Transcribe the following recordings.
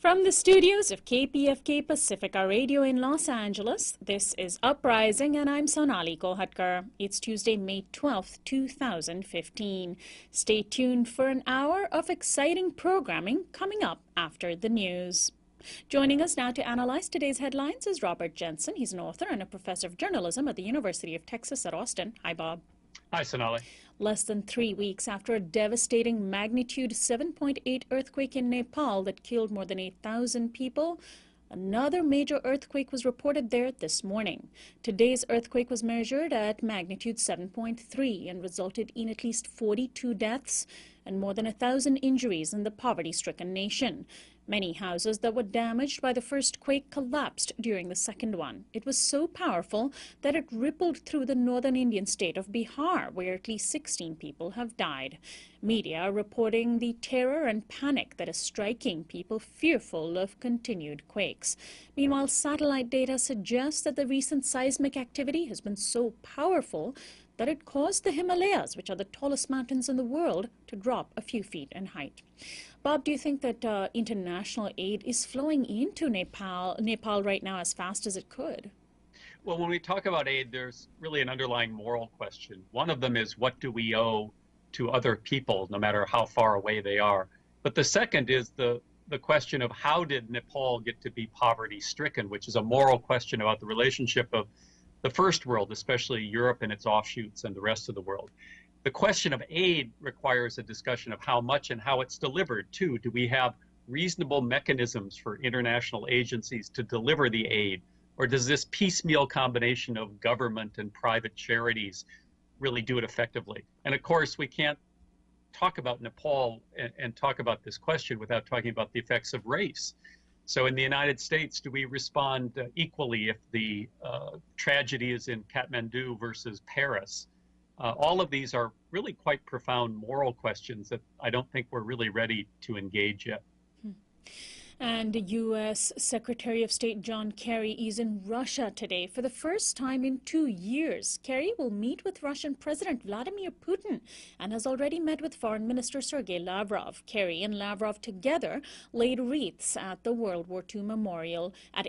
From the studios of KPFK Pacifica Radio in Los Angeles, this is Uprising, and I'm Sonali Kolhatkar. It's Tuesday, May 12th, 2015. Stay tuned for an hour of exciting programming coming up after the news. Joining us now to analyze today's headlines is Robert Jensen. He's an author and a professor of journalism at the University of Texas at Austin. Hi, Bob. Hi, Sonali. Less than 3 weeks after a devastating magnitude 7.8 earthquake in Nepal that killed more than 8,000 people, another major earthquake was reported there this morning. Today's earthquake was measured at magnitude 7.3 and resulted in at least 42 deaths and more than 1,000 injuries in the poverty-stricken nation. Many houses that were damaged by the first quake collapsed during the second one. It was so powerful that it rippled through the northern Indian state of Bihar, where at least 16 people have died. Media are reporting the terror and panic that is striking people fearful of continued quakes. Meanwhile, satellite data suggests that the recent seismic activity has been so powerful that it caused the Himalayas, which are the tallest mountains in the world, to drop a few feet in height. Bob, do you think that international aid is flowing into Nepal right now as fast as it could? Well, when we talk about aid, there's really an underlying moral question. One of them is, what do we owe to other people, no matter how far away they are? But the second is the question of how did Nepal get to be poverty-stricken, which is a moral question about the relationship of the first world, especially Europe and its offshoots and the rest of the world. The question of aid requires a discussion of how much and how it's delivered, too. Do we have reasonable mechanisms for international agencies to deliver the aid? Or does this piecemeal combination of government and private charities really do it effectively? And of course, we can't talk about Nepal and talk about this question without talking about the effects of race. So in the United States, do we respond equally if the tragedy is in Kathmandu versus Paris? All of these are really quite profound moral questions that I don't think we're really ready to engage yet. And U.S. Secretary of State John Kerry is in Russia today for the first time in 2 years. Kerry will meet with Russian President Vladimir Putin and has already met with Foreign Minister Sergei Lavrov. Kerry and Lavrov together laid wreaths at a World War II memorial in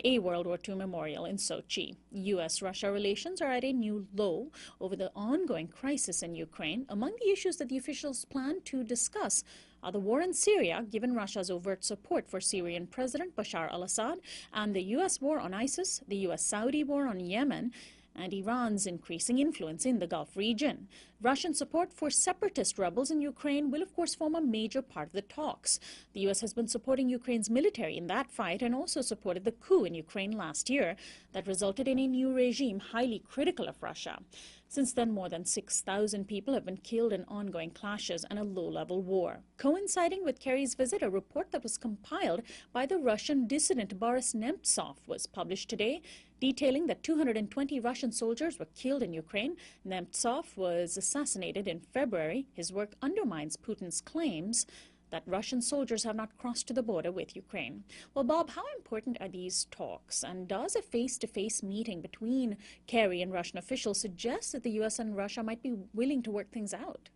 Sochi. U.S.-Russia relations are at a new low over the ongoing crisis in Ukraine. Among the issues that the officials plan to discuss are the war in Syria, given Russia's overt support for Syrian President Bashar al-Assad, and the U.S. war on ISIS, the U.S.-Saudi war on Yemen, and Iran's increasing influence in the Gulf region. Russian support for separatist rebels in Ukraine will, of course, form a major part of the talks. The U.S. has been supporting Ukraine's military in that fight and also supported the coup in Ukraine last year that resulted in a new regime highly critical of Russia. Since then, more than 6,000 people have been killed in ongoing clashes and a low-level war. Coinciding with Kerry's visit, a report that was compiled by the Russian dissident Boris Nemtsov was published today, detailing that 220 Russian soldiers were killed in Ukraine. Nemtsov was assassinated in February. His work undermines Putin's claims that Russian soldiers have not crossed to the border with Ukraine. Well, Bob, how important are these talks? And does a face-to-face meeting between Kerry and Russian officials suggest that the U.S. and Russia might be willing to work things out?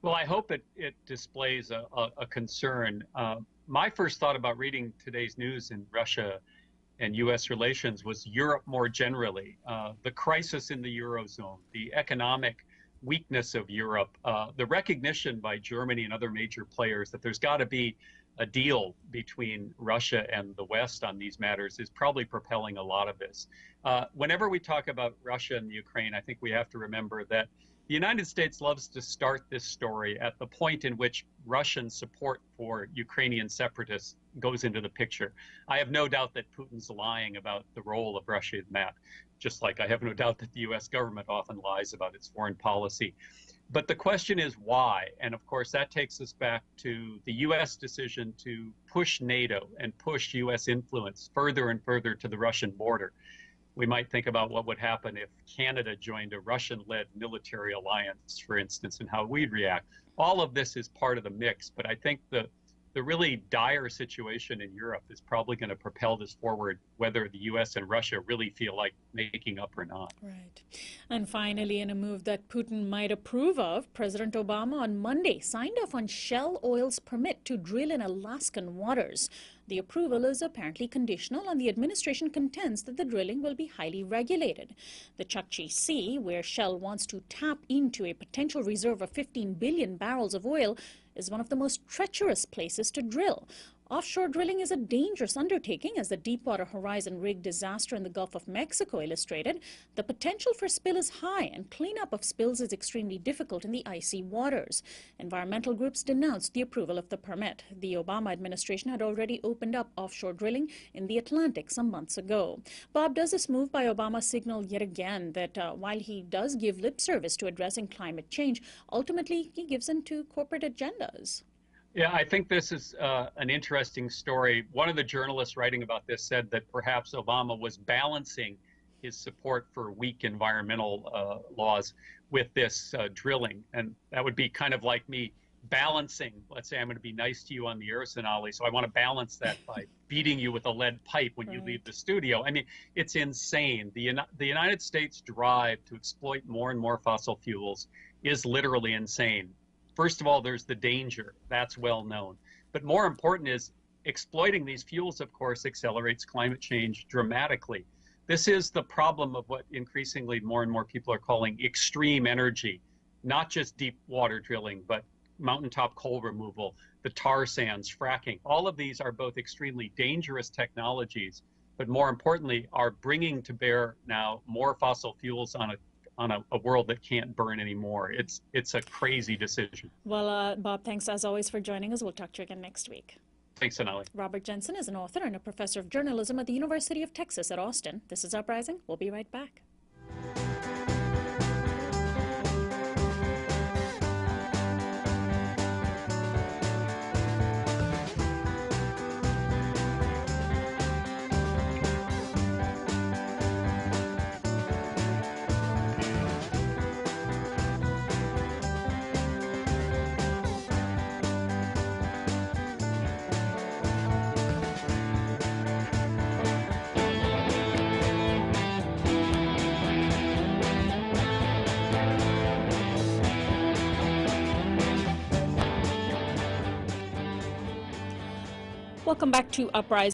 Well, I hope it displays a concern. My first thought about reading today's news in Russia and U.S. relations was Europe more generally. The crisis in the Eurozone, the economic weakness of Europe, the recognition by Germany and other major players that there's got to be a deal between Russia and the West on these matters is probably propelling a lot of this. Whenever we talk about Russia and Ukraine, I think we have to remember that the United States loves to start this story at the point in which Russian support for Ukrainian separatists goes into the picture. I have no doubt that Putin's lying about the role of Russia in that, just like I have no doubt that the U.S. government often lies about its foreign policy. But the question is why? And of course, that takes us back to the U.S. decision to push NATO and push U.S. influence further and further to the Russian border. We might think about what would happen if Canada joined a Russian-led military alliance, for instance, and how we'd react. All of this is part of the mix, but I think the really dire situation in Europe is probably going to propel this forward, whether the U.S. and Russia really feel like making up or not. Right. And finally, in a move that Putin might approve of, President Obama on Monday signed off on Shell Oil's permit to drill in Alaskan waters. The approval is apparently conditional, and the administration contends that the drilling will be highly regulated. The Chukchi Sea, where Shell wants to tap into a potential reserve of 15 billion barrels of oil, is one of the most treacherous places to drill. Offshore drilling is a dangerous undertaking, as the Deepwater Horizon rig disaster in the Gulf of Mexico illustrated. The potential for spill is high, and cleanup of spills is extremely difficult in the icy waters. Environmental groups denounced the approval of the permit. The Obama administration had already opened up offshore drilling in the Atlantic some months ago. Bob, does this move by Obama signal yet again that while he does give lip service to addressing climate change, ultimately he gives in to corporate agendas? Yeah, I think this is an interesting story. One of the journalists writing about this said that perhaps Obama was balancing his support for weak environmental laws with this drilling. And that would be kind of like me balancing, let's say I'm going to be nice to you on the Ursinale, so I want to balance that by beating you with a lead pipe when you leave the studio. I mean, it's insane. The United States drive to exploit more and more fossil fuels is literally insane. First of all, there's the danger. That's well known. But more important is exploiting these fuels, of course, accelerates climate change dramatically. This is the problem of what increasingly more and more people are calling extreme energy, not just deep water drilling, but mountaintop coal removal, the tar sands, fracking. All of these are both extremely dangerous technologies, but more importantly, are bringing to bear now more fossil fuels on a world that can't burn anymore. It's a crazy decision. Well, Bob, thanks as always for joining us. We'll talk to you again next week. Thanks, Sonali. Robert Jensen is an author and a professor of journalism at the University of Texas at Austin. This is Uprising. We'll be right back. Welcome back to Uprising.